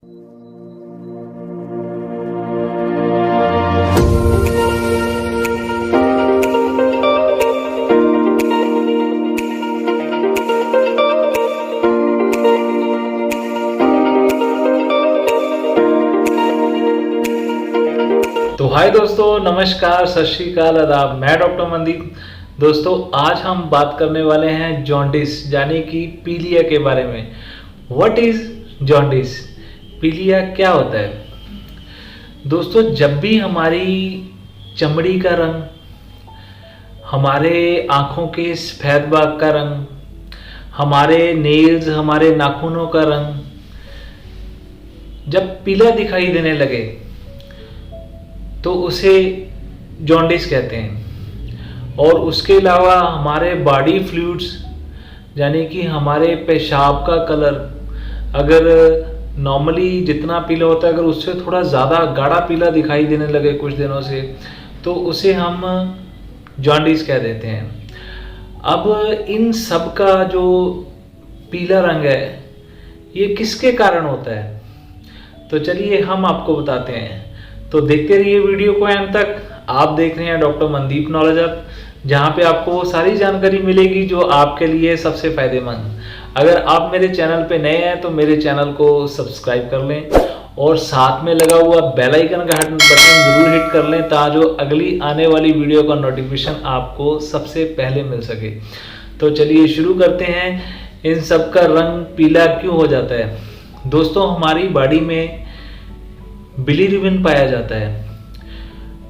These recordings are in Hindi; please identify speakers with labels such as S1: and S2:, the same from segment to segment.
S1: तो हाय दोस्तों, नमस्कार, सत श्री अकाल, आदाब। मैं डॉक्टर मनदीप। दोस्तों, आज हम बात करने वाले हैं जॉन्डिस यानी कि पीलिया के बारे में। What is jaundice? पीलिया क्या होता है? दोस्तों, जब भी हमारी चमड़ी का रंग, हमारे आँखों के सफ़ेद भाग का रंग, हमारे नेल्स, हमारे नाखूनों का रंग जब पीला दिखाई देने लगे तो उसे जॉन्डिस कहते हैं। और उसके अलावा हमारे बॉडी फ्लूइड्स यानी कि हमारे पेशाब का कलर अगर नॉर्मली जितना पीला होता है, अगर उससे थोड़ा ज़्यादा गाढ़ा पीला दिखाई देने लगे कुछ दिनों से, तो उसे हम जॉन्डिस कह देते हैं। अब इन सब का जो पीला रंग है ये किसके कारण होता है, तो चलिए हम आपको बताते हैं। तो देखते रहिए वीडियो को एंड तक। आप देख रहे हैं डॉक्टर मनदीप नॉलेज हब, जहाँ पे आपको सारी जानकारी मिलेगी जो आपके लिए सबसे फायदेमंद। अगर आप मेरे चैनल पे नए हैं तो मेरे चैनल को सब्सक्राइब कर लें और साथ में लगा हुआ बेल आइकन का बटन जरूर हिट कर लें ताकि जो अगली आने वाली वीडियो का नोटिफिकेशन आपको सबसे पहले मिल सके। तो चलिए शुरू करते हैं। इन सब का रंग पीला क्यों हो जाता है? दोस्तों, हमारी बॉडी में बिलीरुबिन पाया जाता है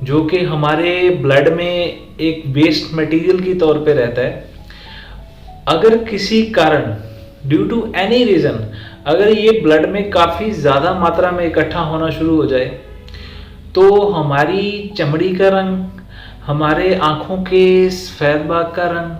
S1: जो कि हमारे ब्लड में एक वेस्ट मटेरियल की तौर पे रहता है। अगर किसी कारण ड्यू टू एनी रीज़न अगर ये ब्लड में काफ़ी ज़्यादा मात्रा में इकट्ठा होना शुरू हो जाए तो हमारी चमड़ी का रंग, हमारे आँखों के सफ़ेद भाग का रंग,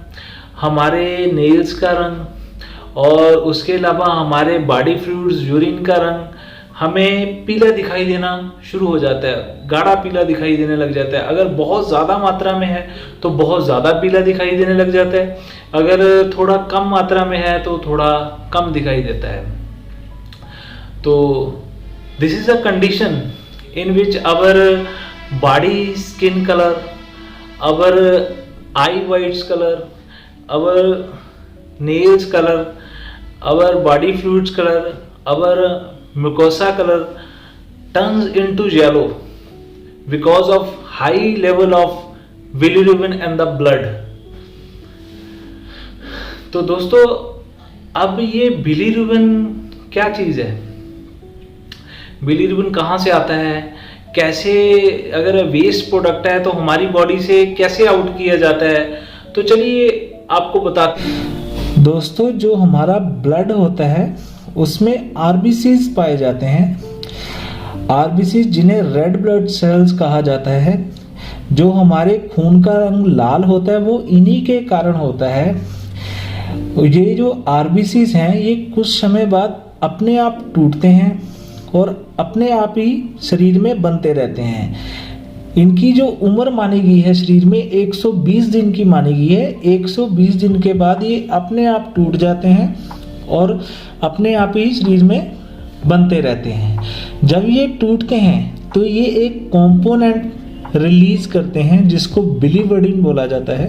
S1: हमारे नेल्स का रंग और उसके अलावा हमारे बॉडी फ्लूइड्स, यूरिन का रंग हमें पीला दिखाई देना शुरू हो जाता है, गाढ़ा पीला दिखाई देने लग जाता है। अगर बहुत ज़्यादा मात्रा में है तो बहुत ज़्यादा पीला दिखाई देने लग जाता है, अगर थोड़ा कम मात्रा में है तो थोड़ा कम दिखाई देता है। तो this is a condition in which our body skin colour, our eye whites colour, our nails colour, our body fluids colour, our mucosa color turns into yellow because of high level of bilirubin in the blood। तो दोस्तों, अब ये बिलीरुबिन क्या चीज़ है? बिलीरुबिन कहाँ से आता है, कैसे, अगर वेस्ट प्रोडक्ट है तो हमारी बॉडी से कैसे आउट किया जाता है, तो चलिए आपको बताते हैं।
S2: दोस्तों, जो हमारा ब्लड होता है उसमें आरबीसीज पाए जाते हैं। आरबीसीज जिन्हें रेड ब्लड सेल्स कहा जाता है। जो हमारे खून का रंग लाल होता है वो इन्हीं के कारण होता है। ये जो आरबीसीज हैं ये कुछ समय बाद अपने आप टूटते हैं और अपने आप ही शरीर में बनते रहते हैं। इनकी जो उम्र मानी गई है शरीर में 120 दिन की मानी गई है। 120 दिन के बाद ये अपने आप टूट जाते हैं और अपने आप ही शरीर में बनते रहते हैं। जब ये टूटते हैं तो ये एक कंपोनेंट रिलीज करते हैं जिसको बिलीवर्डिन बोला जाता है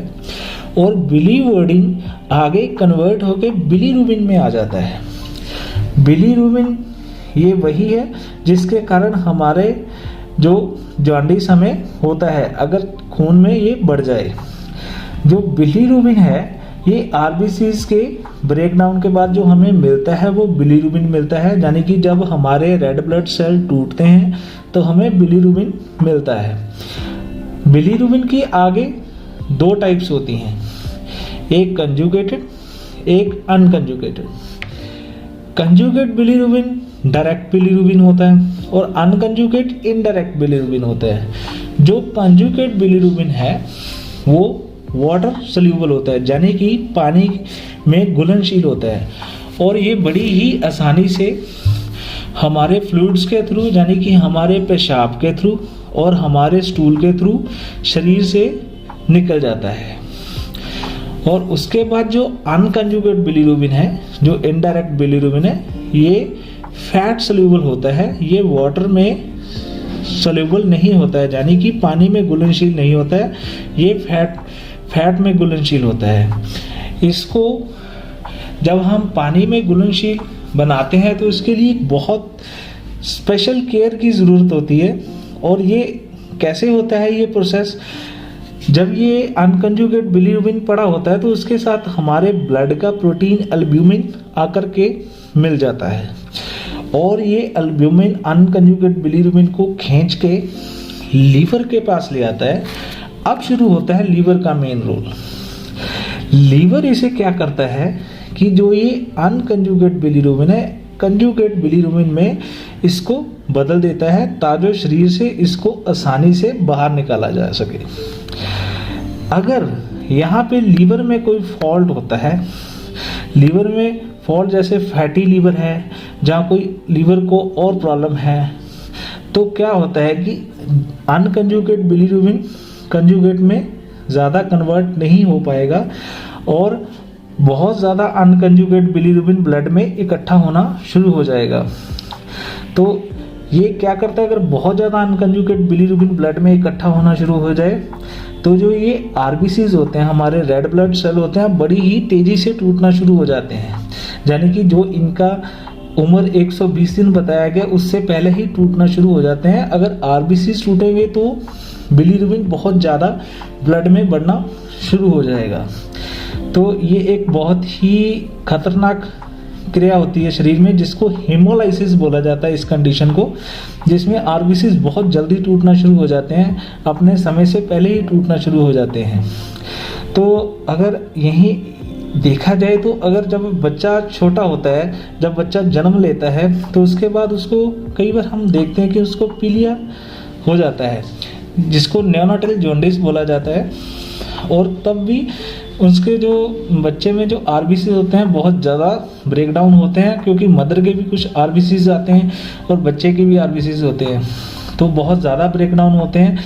S2: और बिलीवर्डिन आगे कन्वर्ट होकर बिलीरुबिन में आ जाता है। बिलीरुबिन ये वही है जिसके कारण हमारे जो जॉन्डिस हमें होता है अगर खून में ये बढ़ जाए। जो बिलीरुबिन है ये आरबीसीज के ब्रेकडाउन के बाद जो हमें मिलता है वो बिलीरुबिन मिलता है। यानी कि जब हमारे रेड ब्लड सेल टूटते हैं तो हमें बिलीरुबिन मिलता है। बिलीरुबिन की आगे दो टाइप्स होती हैं, एक कंजुगेटेड, एक unconjugated. Conjugate bilirubin direct bilirubin होता है और अनकंजुगेट इनडायरेक्ट बिलीरुबिन होता है। जो कंजुगेट बिलीरुबिन है वो वाटर सोल्यूबल होता है यानी कि पानी में घुलनशील होता है और ये बड़ी ही आसानी से हमारे फ्लूइड्स के थ्रू यानी कि हमारे पेशाब के थ्रू और हमारे स्टूल के थ्रू शरीर से निकल जाता है। और उसके बाद जो अनकंजुगेट बिलीरुबिन है, जो इनडायरेक्ट बिलीरुबिन है, ये फैट सोल्यूबल होता है, ये वाटर में सोल्यूबल नहीं होता है, यानी कि पानी में घुलनशील नहीं होता है, ये फैट में घुलनशील होता है। इसको जब हम पानी में घुलनशील बनाते हैं तो इसके लिए बहुत स्पेशल केयर की ज़रूरत होती है। और ये कैसे होता है ये प्रोसेस, जब ये अनकंजुगेट बिलीरुबिन पड़ा होता है तो उसके साथ हमारे ब्लड का प्रोटीन एल्ब्यूमिन आकर के मिल जाता है, और ये एल्ब्यूमिन अनकंजुगेट बिलीरुबिन को खींच के लीवर के पास ले आता है। अब शुरू होता है लीवर का मेन रोल। लीवर इसे क्या करता है कि जो ये अनकंजुगेट बिलीरुबिन है, कंजुगेट बिलीरुबिन में इसको बदल देता है ताकि शरीर से इसको आसानी से बाहर निकाला जा सके। अगर यहाँ पे लीवर में कोई फॉल्ट होता है, लीवर में फॉल्ट जैसे फैटी लीवर है, जहाँ कोई लीवर को और प्रॉब्लम है, तो क्या होता है कि अनकंजुगेट बिलीरुबिन कंजुगेट में ज़्यादा कन्वर्ट नहीं हो पाएगा और बहुत ज़्यादा अनकंजुगेट बिलीरुबिन ब्लड में इकट्ठा होना शुरू हो जाएगा। तो ये क्या करता है, अगर बहुत ज़्यादा अनकंजुगेट बिलीरुबिन ब्लड में इकट्ठा होना शुरू हो जाए तो जो ये आरबीसीज होते हैं, हमारे रेड ब्लड सेल होते हैं, बड़ी ही तेज़ी से टूटना शुरू हो जाते हैं। यानी कि जो इनका उम्र 120 दिन बताया गया उससे पहले ही टूटना शुरू हो जाते हैं। अगर आरबीसीज टूटेंगे तो बिलीरुबिन बहुत ज़्यादा ब्लड में बढ़ना शुरू हो जाएगा। तो ये एक बहुत ही खतरनाक क्रिया होती है शरीर में, जिसको हेमोलाइसिस बोला जाता है इस कंडीशन को, जिसमें आरबीसीज बहुत जल्दी टूटना शुरू हो जाते हैं, अपने समय से पहले ही टूटना शुरू हो जाते हैं। तो अगर यहीं देखा जाए तो अगर जब बच्चा छोटा होता है, जब बच्चा जन्म लेता है तो उसके बाद उसको कई बार हम देखते हैं कि उसको पीलिया हो जाता है, जिसको नेओनाटल जॉन्डिस बोला जाता है। और तब भी उसके जो बच्चे में जो आरबीसी होते हैं बहुत ज़्यादा ब्रेकडाउन होते हैं, क्योंकि मदर के भी कुछ आरबीसीज आते हैं और बच्चे के भी आरबीसीज होते हैं, तो बहुत ज़्यादा ब्रेकडाउन होते हैं।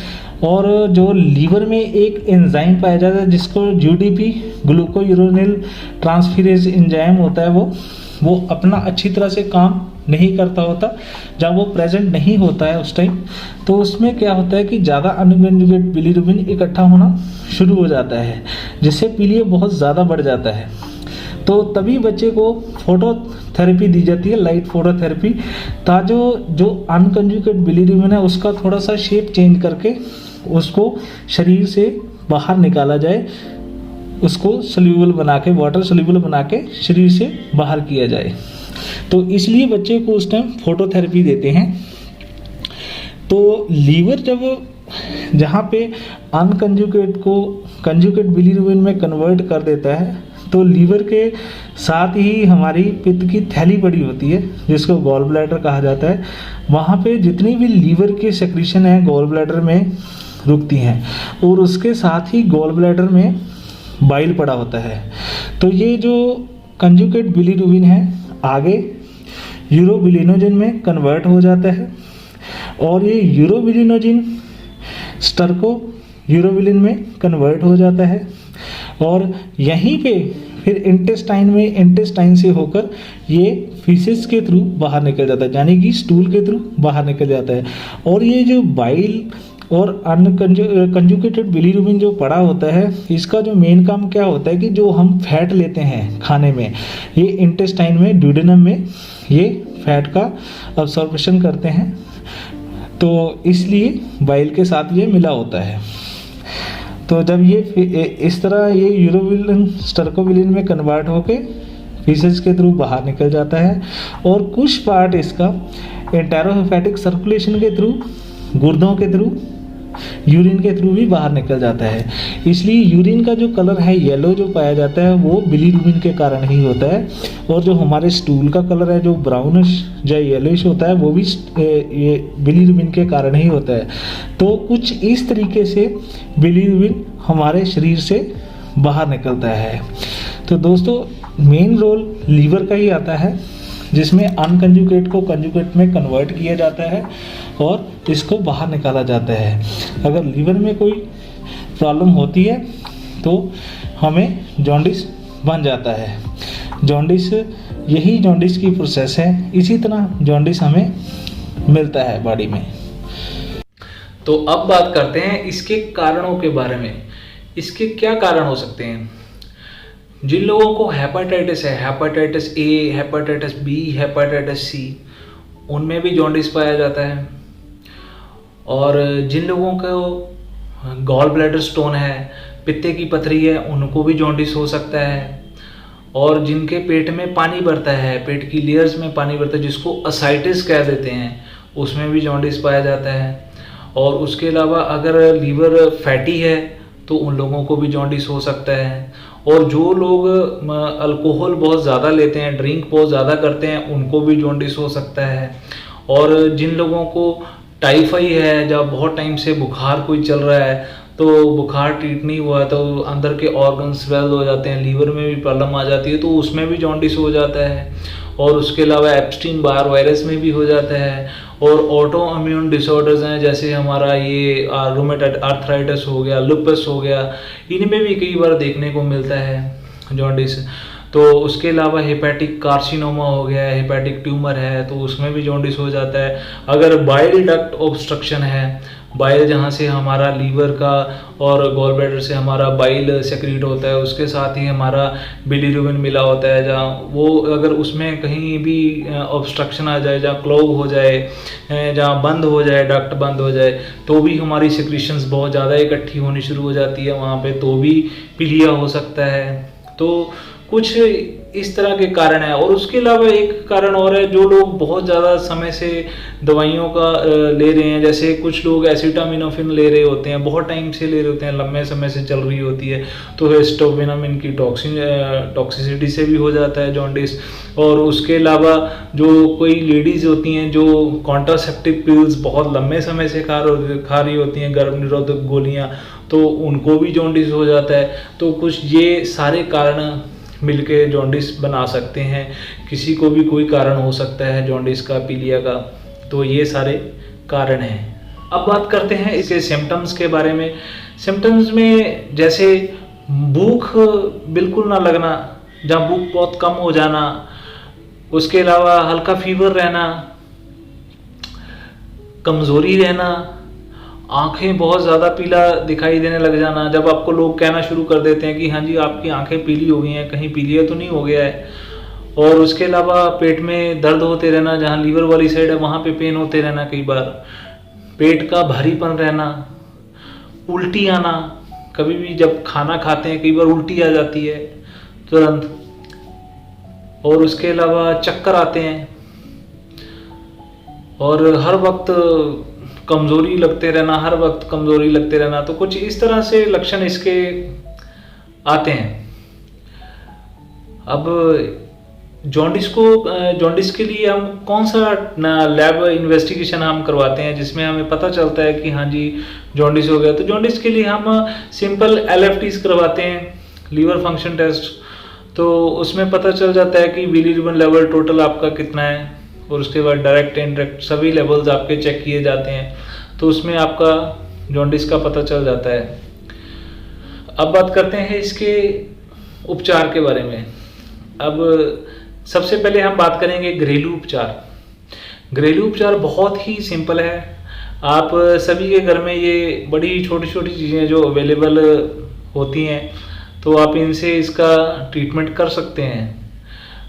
S2: और जो लीवर में एक एंजाइम पाया जाता है जिसको यूडीपी ग्लूकोयूरोनिल ट्रांसफेरेज एंजाइम होता है, वो अपना अच्छी तरह से काम नहीं करता होता। जब वो प्रेजेंट नहीं होता है उस टाइम, तो उसमें क्या होता है कि ज़्यादा अनकंजुगेट बिलीरुबिन इकट्ठा होना शुरू हो जाता है, जिससे पीलिया बहुत ज़्यादा बढ़ जाता है। तो तभी बच्चे को फोटोथेरेपी दी जाती है, लाइट फोटोथेरेपी, ताकि जो अनकंजुगेट बिलीरुबिन है उसका थोड़ा सा शेप चेंज करके उसको शरीर से बाहर निकाला जाए, उसको सोल्यूबल बना के, वाटर सोल्यूबल बना के शरीर से बाहर किया जाए। तो इसलिए बच्चे को उस टाइम फोटोथेरेपी देते हैं। तो लीवर जब जहाँ पे अनकंजुगेट को कंजुगेट बिलीरुबिन में कन्वर्ट कर देता है, तो लीवर के साथ ही हमारी पित्त की थैली पड़ी होती है जिसको गॉल ब्लैडर कहा जाता है। वहाँ पे जितनी भी लीवर की सेक्रीशन है गॉल ब्लैडर में रुकती हैं, और उसके साथ ही गॉल ब्लैडर में बाइल पड़ा होता है। तो ये जो कंजुगेट बिलीरुबिन है आगे यूरोबिलिनोजिन में कन्वर्ट हो जाता है, और ये यूरोबिलिनोजिन स्टर्को यूरोबिलिन में कन्वर्ट हो जाता है, और यहीं पे फिर इंटेस्टाइन से होकर ये फीसेस के थ्रू बाहर निकल जाता है, यानी कि स्टूल के थ्रू बाहर निकल जाता है। और ये जो बाइल और कंजुगेटेड बिलीरुबिन जो पड़ा होता है, इसका जो मेन काम क्या होता है कि जो हम फैट लेते हैं खाने में, ये इंटेस्टाइन में ड्यूडेनम में ये फैट का अब्सॉर्प्शन करते हैं, तो इसलिए बाइल के साथ ये मिला होता है। तो जब ये इस तरह ये यूरोबिलिन स्टर्कोबिलिन में कन्वर्ट होके फीसेस के थ्रू बाहर निकल जाता है, और कुछ पार्ट इसका एंटेरोहेपेटिक सर्कुलेशन के थ्रू, गुर्दों के थ्रू, यूरिन के थ्रू भी बाहर निकल जाता है। इसलिए यूरिन का जो कलर है येलो जो पाया जाता है वो बिलीरुबिन के कारण ही होता है, और जो हमारे स्टूल का कलर है जो ब्राउनिश या येलोइश होता है वो भी ये बिलीरुबिन के कारण ही होता है। तो कुछ इस तरीके से बिलीरुबिन हमारे शरीर से बाहर निकलता है। तो दोस्तों मेन रोल लीवर का ही आता है, जिसमें अनकंजुगेट को कंजुगेट में कन्वर्ट किया जाता है और इसको बाहर निकाला जाता है। अगर लीवर में कोई प्रॉब्लम होती है तो हमें जॉन्डिस बन जाता है। जॉन्डिस यही जॉन्डिस की प्रोसेस है। इसी तरह जॉन्डिस हमें मिलता है बॉडी में।
S1: तो अब बात करते हैं इसके कारणों के बारे में। इसके क्या कारण हो सकते हैं? जिन लोगों को हेपेटाइटिस है, hepatitis A, hepatitis B, hepatitis C, उनमें भी जॉन्डिस पाया जाता है। और जिन लोगों को गॉल ब्लैडर स्टोन है, पित्ते की पथरी है, उनको भी जॉन्डिस हो सकता है। और जिनके पेट में पानी भरता है, पेट की लेयर्स में पानी भरता है, जिसको असाइटिस कह देते हैं, उसमें भी जॉन्डिस पाया जाता है। और उसके अलावा अगर लीवर फैटी है तो उन लोगों को भी जॉन्डिस हो सकता है। और जो लोग अल्कोहल बहुत ज़्यादा लेते हैं, ड्रिंक बहुत ज़्यादा करते हैं, उनको भी जॉन्डिस हो सकता है। और जिन लोगों को टाइफाई है, जब बहुत टाइम से बुखार कोई चल रहा है, तो बुखार ट्रीट नहीं हुआ तो अंदर के ऑर्गन स्वेल हो जाते हैं, लीवर में भी प्रॉब्लम आ जाती है, तो उसमें भी जॉन्डिस हो जाता है। और उसके अलावा एप्स्टीन बार वायरस में भी हो जाता है। और ऑटो इम्यून डिसऑर्डर्स हैं, जैसे हमारा ये रूमेटॉइड आर्थराइटिस हो गया, लुपस हो गया, इनमें भी कई बार देखने को मिलता है जॉन्डिस। तो उसके अलावा हेपेटिक कार्सिनोमा हो गया, हेपेटिक ट्यूमर है, तो उसमें भी जॉन्डिस हो जाता है। अगर बाइल डक्ट ऑब्स्ट्रक्शन है, बाइल जहाँ से हमारा लीवर का और गॉल ब्लैडर से हमारा बाइल सेक्रीट होता है, उसके साथ ही हमारा बिलीरुबिन मिला होता है, जहाँ वो अगर उसमें कहीं भी ऑब्स्ट्रक्शन आ जाए, जहाँ क्लॉग हो जाए, जहाँ बंद हो जाए, डक्ट बंद हो जाए, तो भी हमारी सिक्रीशंस बहुत ज़्यादा इकट्ठी होनी शुरू हो जाती है वहाँ पे, तो भी पीलिया हो सकता है। तो कुछ इस तरह के कारण है। और उसके अलावा एक कारण और है, जो लोग बहुत ज़्यादा समय से दवाइयों का ले रहे हैं, जैसे कुछ लोग एसिटामिनोफेन ले रहे होते हैं, बहुत टाइम से ले रहे होते हैं, लंबे समय से चल रही होती है, तो एसिटामिनोफेन की टॉक्सिसिटी से भी हो जाता है जॉन्डिस। और उसके अलावा जो कोई लेडीज़ होती हैं जो कॉन्ट्रासेप्टिव पिल्स बहुत लंबे समय से खा रही होती हैं, गर्भ निरोधक गोलियाँ, तो उनको भी जॉन्डिस हो जाता है। तो कुछ ये सारे कारण मिलके जॉन्डिस बना सकते हैं। किसी को भी कोई कारण हो सकता है जॉन्डिस का, पीलिया का, तो ये सारे कारण हैं। अब बात करते हैं इसके सिम्टम्स के बारे में। सिम्टम्स में जैसे भूख बिल्कुल ना लगना, जहाँ भूख बहुत कम हो जाना, उसके अलावा हल्का फीवर रहना, कमज़ोरी रहना, आंखें बहुत ज़्यादा पीला दिखाई देने लग जाना, जब आपको लोग कहना शुरू कर देते हैं कि हाँ जी आपकी आंखें पीली हो गई हैं, कहीं पीलिया तो नहीं हो गया है। और उसके अलावा पेट में दर्द होते रहना, जहाँ लीवर वाली साइड है वहाँ पे पेन होते रहना, कई बार पेट का भारीपन रहना, उल्टी आना, कभी भी जब खाना खाते हैं कई बार उल्टी आ जाती है तुरंत। और उसके अलावा चक्कर आते हैं, और हर वक्त कमज़ोरी लगते रहना, हर वक्त कमज़ोरी लगते रहना। तो कुछ इस तरह से लक्षण इसके आते हैं। अब जॉन्डिस के लिए हम कौन सा लैब इन्वेस्टिगेशन हम करवाते हैं जिसमें हमें पता चलता है कि हाँ जी जॉन्डिस हो गया? तो जॉन्डिस के लिए हम सिंपल LFTs करवाते हैं, लीवर फंक्शन टेस्ट। तो उसमें पता चल जाता है कि बिलीरुबिन लेवल टोटल आपका कितना है, और उसके बाद डायरेक्ट इनडायरेक्ट सभी लेवल्स आपके चेक किए जाते हैं, तो उसमें आपका जॉन्डिस का पता चल जाता है। अब बात करते हैं इसके उपचार के बारे में। अब सबसे पहले हम बात करेंगे घरेलू उपचार। घरेलू उपचार बहुत ही सिंपल है। आप सभी के घर में ये बड़ी छोटी छोटी चीज़ें जो अवेलेबल होती हैं, तो आप इनसे इसका ट्रीटमेंट कर सकते हैं।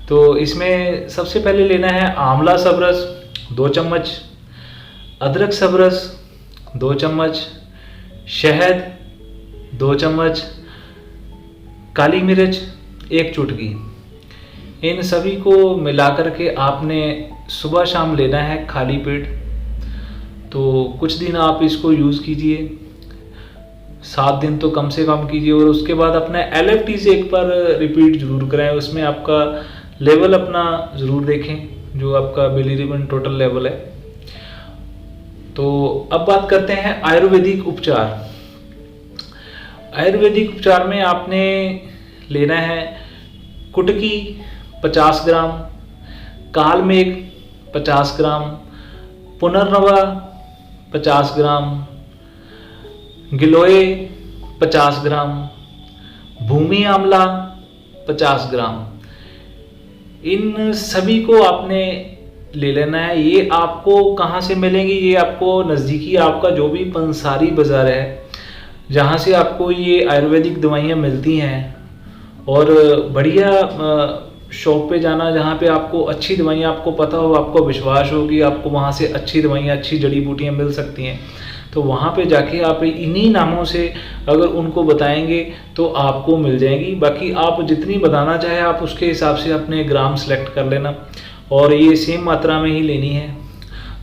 S1: तो इसमें सबसे पहले लेना है आंवला सबरस 2 चम्मच, अदरक सबरस 2 चम्मच, शहद 2 चम्मच, काली मिर्च 1 चुटकी। इन सभी को मिलाकर के आपने सुबह शाम लेना है खाली पेट। तो कुछ दिन आप इसको यूज़ कीजिए, 7 दिन तो कम से कम कीजिए। और उसके बाद अपने LFT से एक बार रिपीट जरूर कराएं, उसमें आपका लेवल अपना ज़रूर देखें जो आपका बिलीरुबिन टोटल लेवल है। तो अब बात करते हैं आयुर्वेदिक उपचार। आयुर्वेदिक उपचार में आपने लेना है कुटकी 50 ग्राम, कालमेघ 50 ग्राम, पुनर्नवा 50 ग्राम, गिलोय 50 ग्राम, भूमि आंवला 50 ग्राम। इन सभी को आपने ले लेना है। ये आपको कहाँ से मिलेंगी? ये आपको नज़दीकी आपका जो भी पंसारी बाज़ार है, जहाँ से आपको ये आयुर्वेदिक दवाइयाँ मिलती हैं, और बढ़िया शॉप पे जाना जहाँ पे आपको अच्छी दवाइयाँ, आपको पता हो, आपको विश्वास हो कि आपको वहाँ से अच्छी दवाइयाँ, अच्छी जड़ी बूटियाँ मिल सकती हैं, तो वहाँ पे जाके आप इन्हीं नामों से अगर उनको बताएंगे तो आपको मिल जाएंगी। बाकी आप जितनी बताना चाहे आप उसके हिसाब से अपने ग्राम सेलेक्ट कर लेना, और ये सेम मात्रा में ही लेनी है।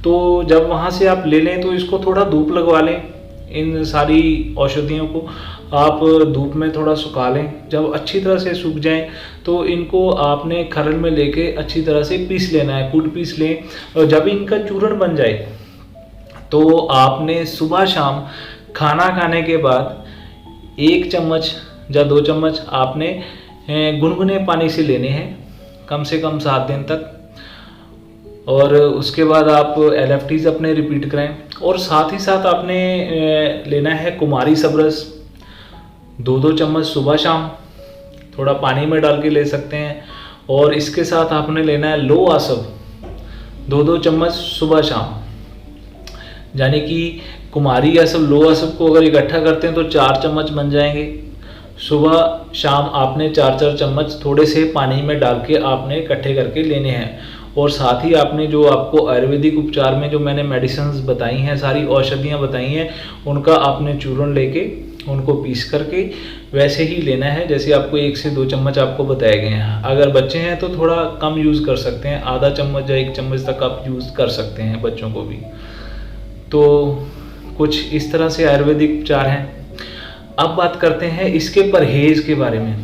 S1: तो जब वहाँ से आप ले लें तो इसको थोड़ा धूप लगवा लें, इन सारी औषधियों को आप धूप में थोड़ा सुखा लें। जब अच्छी तरह से सूख जाएं तो इनको आपने खरल में लेके अच्छी तरह से पीस लेना है, कूट पीस लें। और जब इनका चूर्ण बन जाए तो आपने सुबह शाम खाना खाने के बाद 1 चम्मच या 2 चम्मच आपने गुनगुने पानी से लेने हैं, कम से कम 7 दिन तक। और उसके बाद आप LFTs अपने रिपीट करें, और साथ ही साथ आपने लेना है कुमारी सबरस 2-2 चम्मच सुबह शाम, थोड़ा पानी में डाल के ले सकते हैं। और इसके साथ आपने लेना है लो आसव 2-2 चम्मच सुबह शाम, यानी कि कुमारी आसव लो आसव को अगर इकट्ठा करते हैं तो 4 चम्मच बन जाएंगे। सुबह शाम आपने 4-4 चम्मच थोड़े से पानी में डाल के आपने इकट्ठे करके लेने हैं। और साथ ही आपने जो आपको आयुर्वेदिक उपचार में जो मैंने मेडिसिन्स बताई हैं, सारी औषधियाँ बताई हैं, उनका आपने चूर्ण लेके उनको पीस करके वैसे ही लेना है जैसे आपको 1 से 2 चम्मच आपको बताए गए हैं। अगर बच्चे हैं तो थोड़ा कम यूज़ कर सकते हैं, आधा चम्मच या 1 चम्मच तक आप यूज़ कर सकते हैं बच्चों को भी। तो कुछ इस तरह से आयुर्वेदिक उपचार हैं। अब बात करते हैं इसके परहेज़ के बारे में।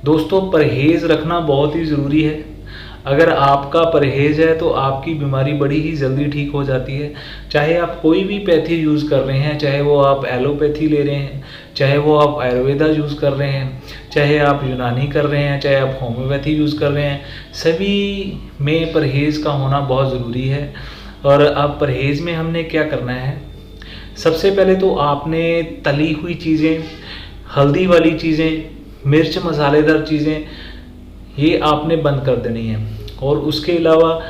S1: दोस्तों, परहेज़ रखना बहुत ही ज़रूरी है। अगर आपका परहेज़ है तो आपकी बीमारी बड़ी ही जल्दी ठीक हो जाती है। चाहे आप कोई भी पैथी यूज़ कर रहे हैं, चाहे वो आप एलोपैथी ले रहे हैं, चाहे वो आप आयुर्वेदा यूज़ कर रहे हैं, चाहे आप यूनानी कर रहे हैं, चाहे आप होम्योपैथी यूज़ कर रहे हैं, सभी में परहेज़ का होना बहुत ज़रूरी है। और अब परहेज़ में हमने क्या करना है? सबसे पहले तो आपने तली हुई चीज़ें, हल्दी वाली चीज़ें, मिर्च मसालेदार चीज़ें, ये आपने बंद कर देनी है। और उसके अलावा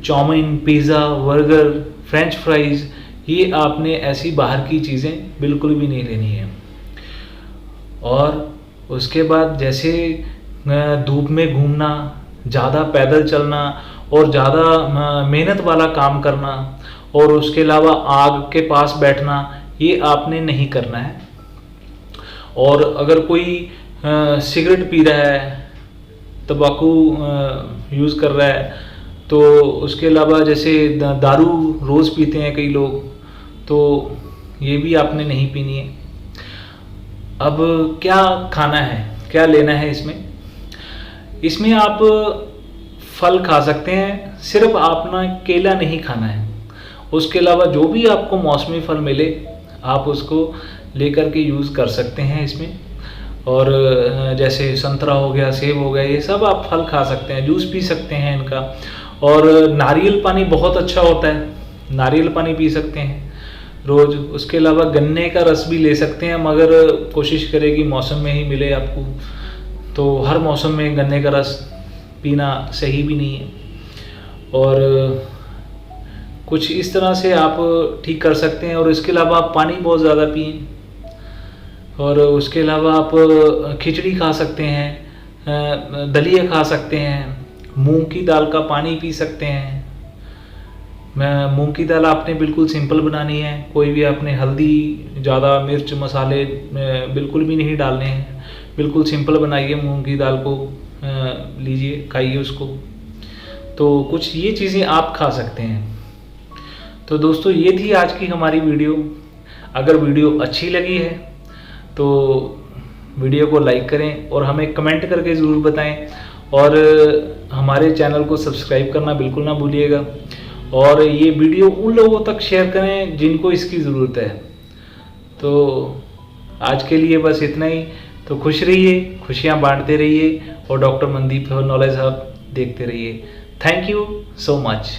S1: chow mein, pizza, burger, French fries, ये आपने ऐसी बाहर की चीज़ें बिल्कुल भी नहीं लेनी है। और उसके बाद जैसे धूप में घूमना, ज़्यादा पैदल चलना और ज़्यादा मेहनत वाला काम करना, और उसके अलावा आग के पास बैठना, ये आपने नहीं करना है। और अगर कोई सिगरेट पी रहा है, तंबाकू यूज़ कर रहा है, तो उसके अलावा जैसे दारू रोज़ पीते हैं कई लोग, तो ये भी आपने नहीं पीनी है। अब क्या खाना है, क्या लेना है इसमें आप फल खा सकते हैं, सिर्फ आपने केला नहीं खाना है। उसके अलावा जो भी आपको मौसमी फल मिले आप उसको लेकर के यूज़ कर सकते हैं इसमें। और जैसे संतरा हो गया, सेब हो गया, ये सब आप फल खा सकते हैं, जूस पी सकते हैं इनका। और नारियल पानी बहुत अच्छा होता है, नारियल पानी पी सकते हैं रोज़। उसके अलावा गन्ने का रस भी ले सकते हैं, मगर कोशिश करें कि मौसम में ही मिले आपको। तो हर मौसम में गन्ने का रस पीना सही भी नहीं है। और कुछ इस तरह से आप ठीक कर सकते हैं। और इसके अलावा आप पानी बहुत ज़्यादा पिएं। और उसके अलावा आप खिचड़ी खा सकते हैं, दलिया खा सकते हैं, मूंग की दाल का पानी पी सकते हैं। मूंग की दाल आपने बिल्कुल सिंपल बनानी है, कोई भी आपने हल्दी, ज़्यादा मिर्च मसाले बिल्कुल भी नहीं डालने हैं, बिल्कुल सिंपल बनाइए। मूंग की दाल को लीजिए, खाइए उसको। तो कुछ ये चीज़ें आप खा सकते हैं। तो दोस्तों, ये थी आज की हमारी वीडियो। अगर वीडियो अच्छी लगी है तो वीडियो को लाइक करें और हमें कमेंट करके ज़रूर बताएं। और हमारे चैनल को सब्सक्राइब करना बिल्कुल ना भूलिएगा। और ये वीडियो उन लोगों तक शेयर करें जिनको इसकी ज़रूरत है। तो आज के लिए बस इतना ही। तो खुश रहिए, खुशियाँ बांटते रहिए, और डॉक्टर मनदीप नॉलेज हब देखते रहिए। Thank you so much.